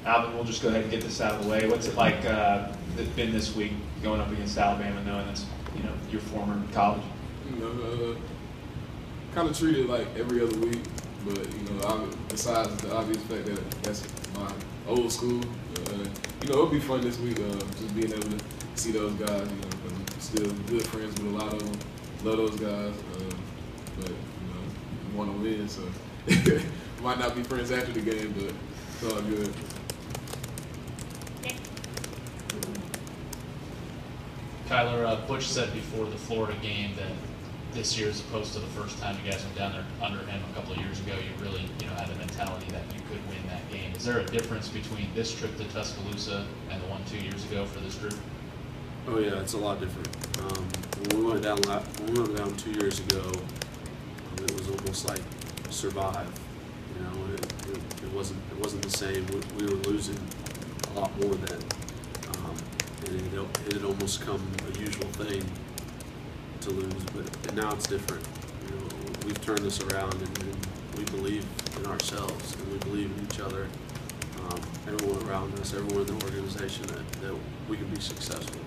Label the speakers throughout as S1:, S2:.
S1: Alvin, we'll just go ahead and get this out of the way. What's it like been this week going up against Alabama, knowing that's your former college?
S2: Kind of treated like every other week, but besides the obvious fact that that's my old school, it'll be fun this week. Just being able to see those guys. Because I'm still good friends with a lot of them. Love those guys, but we want to win, so might not be friends after the game, but it's all good.
S3: Kyler, Butch said before the Florida game that this year, as opposed to the first time you guys went down there under him a couple of years ago, you really had the mentality that you could win that game. Is there a difference between this trip to Tuscaloosa and the one 2 years ago for this group?
S4: Oh yeah, it's a lot different. When we went down 2 years ago, it was almost like survive. It wasn't the same. We were losing a lot more then. And it had almost come a usual thing to lose, but now it's different. We've turned this around, and we believe in ourselves, and we believe in each other. Everyone around us, everyone in the organization, that we can be successful.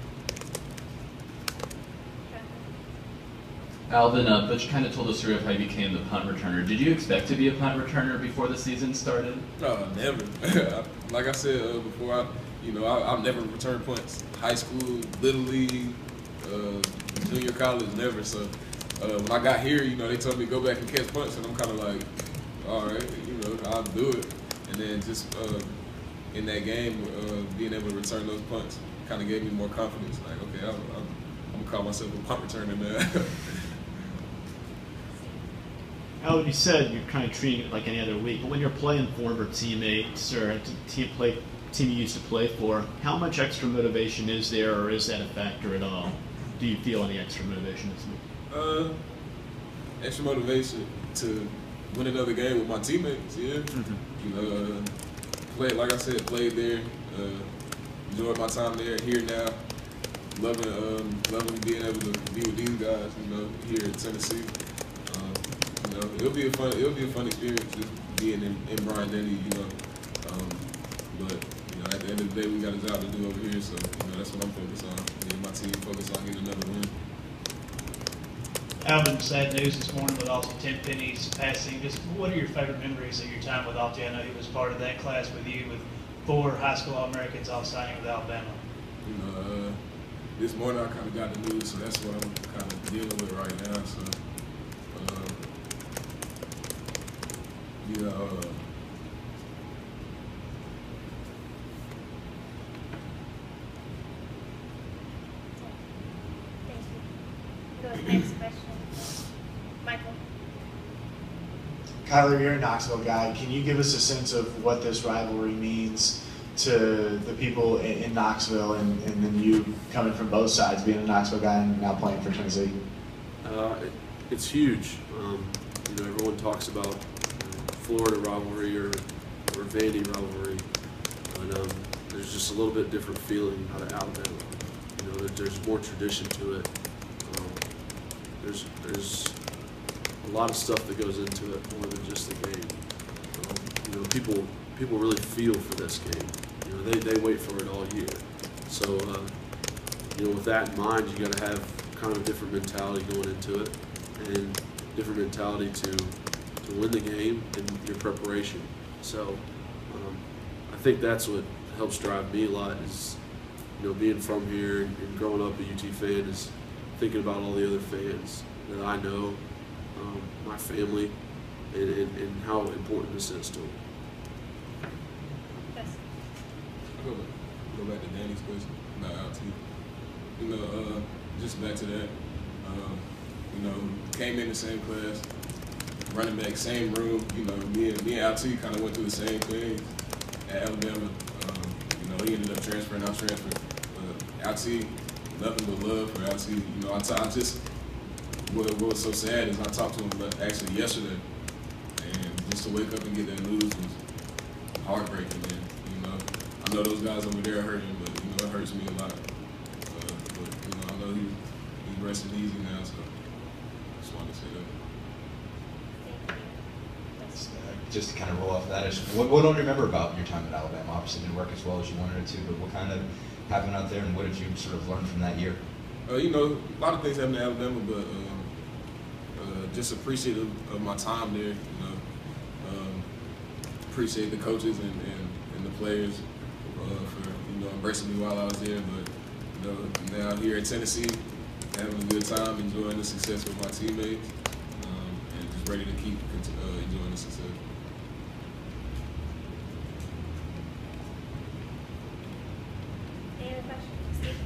S5: Alvin, Butch kind of told us through how you became the punt returner. Did you expect to be a punt returner before the season started?
S2: No, never. Like I said before, I've never returned punts. High school, little league, junior college, never. So when I got here, they told me to go back and catch punts, and I'm kind of like, all right, I'll do it. And then just in that game, being able to return those punts kind of gave me more confidence. Like, okay, I'm gonna call myself a punt returner now.
S6: Alvin, you said you're kind of treating it like any other week, but when you're playing former teammates or a team you used to play for, how much extra motivation is there, or is that a factor at all? Do you feel any extra motivation this week?
S2: Extra motivation to win another game with my teammates, yeah.
S6: Mm-hmm.
S2: Played, like I said, played there, enjoyed my time there, here now. Loving being able to be with these guys, here in Tennessee. It'll be a fun experience just being in Bryant-Denny, but at the end of the day, we got a job to do over here, so that's what I'm focused on. Me and my team focused on getting another win.
S7: Alvin, sad news this morning with Alton Tenpenny's passing. Just what are your favorite memories of your time with Alton? I know he was part of that class with you, with 4 high school All-Americans all signing with Alabama.
S2: This morning I kind of got the news, so that's what I'm kind of dealing with right now. So,
S8: Go to the next question. Michael.
S9: Kyler, you're a Knoxville guy. Can you give us a sense of what this rivalry means to the people in Knoxville, and then you coming from both sides, being a Knoxville guy and now playing for Tennessee?
S4: It's huge. Everyone talks about Florida rivalry or Vandy rivalry, but there's just a little bit different feeling out of Alabama. There's more tradition to it. There's a lot of stuff that goes into it more than just the game. People really feel for this game. They wait for it all year. So with that in mind, you got to have kind of a different mentality going into it, and different mentality to win the game and your preparation. So I think that's what helps drive me a lot is, being from here and growing up a UT fan is thinking about all the other fans that I know, my family, and how important this is to them.
S2: Go back to Danny's question about LT. Just back to that. Came in the same class, running back, same room. Me and LT kind of went through the same thing at Alabama. He ended up transferring, I transferred. LT, nothing but love for LT. What was so sad is I talked to him actually yesterday, and just to wake up and get that news was heartbreaking. And I know those guys over there are hurting, but it hurts me a lot. But I know he's resting easy now, so I just wanted to say that.
S8: Thank you.
S10: just to kind of roll off that, what do you remember about your time at Alabama? Obviously, it didn't work as well as you wanted it to, but what kind of happened out there, and what did you sort of learn from that year?
S2: You know, a lot of things happened in Alabama, but just appreciative of my time there. You know, appreciate the coaches and the players for embracing me while I was there. But now here at Tennessee, having a good time, enjoying the success with my teammates, and just ready to keep enjoying the success.
S8: Any other questions? Steve?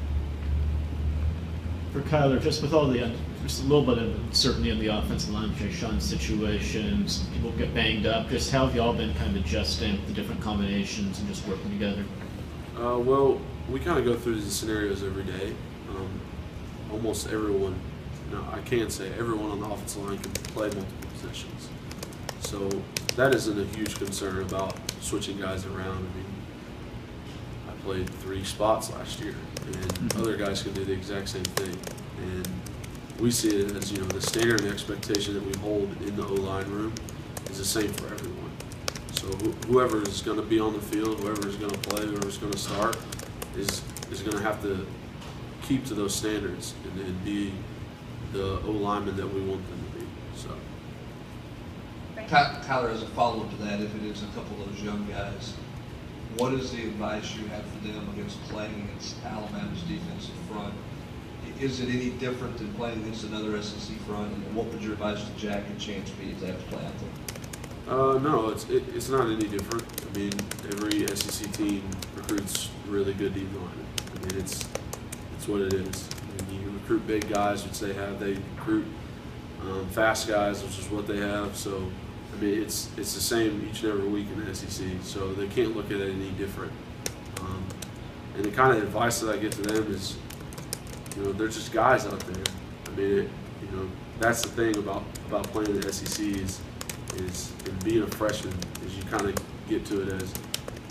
S6: For Kyler, just with all the, just a little bit of uncertainty on the offensive line, Sean's situations, people get banged up, just how have y'all been kind of adjusting with the different combinations and just working together?
S4: Well, we kind of go through these scenarios every day. Almost everyone, no, I can't say everyone on the offensive line can play multiple positions. So that isn't a huge concern about switching guys around. I mean, I played 3 spots last year, and other guys can do the exact same thing. And we see it as, the standard and expectation that we hold in the O-line room is the same for everyone. So whoever is going to be on the field, whoever is going to play, whoever is going to start, is going to have to keep to those standards and be the O-lineman that we want them to be. So,
S11: Tyler, as a follow-up to that, if it is a couple of those young guys, what is the advice you have for them against playing against Alabama's defensive front? Is it any different than playing against another SEC front? And what would your advice to Jack and Chance be if they have to play out there?
S4: No, it's not any different. I mean, every SEC team recruits really good D linemen. I mean, it's what it is. I mean, you recruit big guys, which they have. They recruit fast guys, which is what they have. So, I mean, it's the same each and every week in the SEC. So they can't look at it any different. And the kind of advice that I get to them is, they're just guys out there. I mean, that's the thing about playing in the SEC is and being a freshman is you kind of get to it as,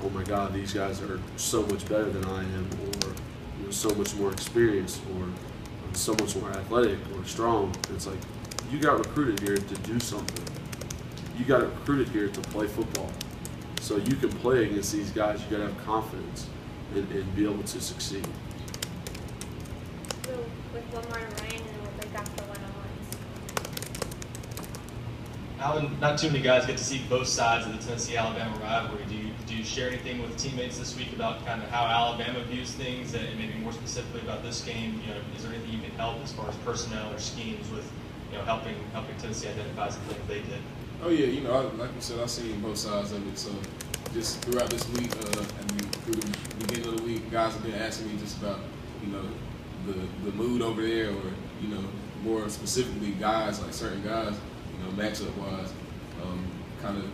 S4: oh my God, these guys are so much better than I am, or so much more experienced, or so much more athletic or strong. And it's like, you got recruited here to do something. You got recruited here to play football. So you can play against these guys. You got to have confidence and be able to succeed.
S8: We'll with one more to Ryan, and then we'll break off the one-on-ones.
S12: Alvin, not too many guys get to see both sides of the Tennessee-Alabama rivalry. Do you share anything with teammates this week about kind of how Alabama views things, and maybe more specifically about this game? Is there anything you can help as far as personnel or schemes with, helping Tennessee identify some things they did?
S2: Oh yeah, like you said, I've seen both sides of it. So just throughout this week, through the beginning of the week, guys have been asking me just about, the mood over there, or more specifically guys, like certain guys, matchup wise, kind of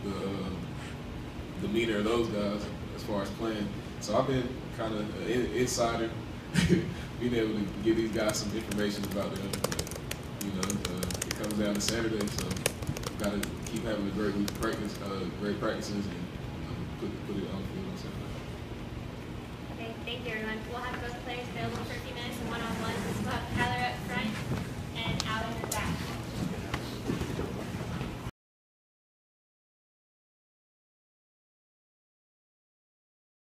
S2: the demeanor of those guys as far as playing. So I've been kind of an insider, being able to give these guys some information about them. It comes down to Saturday, so we've got to keep having a great week of practice, great practices, and put it on the field on Saturday.
S8: Okay, thank you, everyone. We'll have both players available for a few minutes and one-on-ones. We'll have Kyler up front and Alvin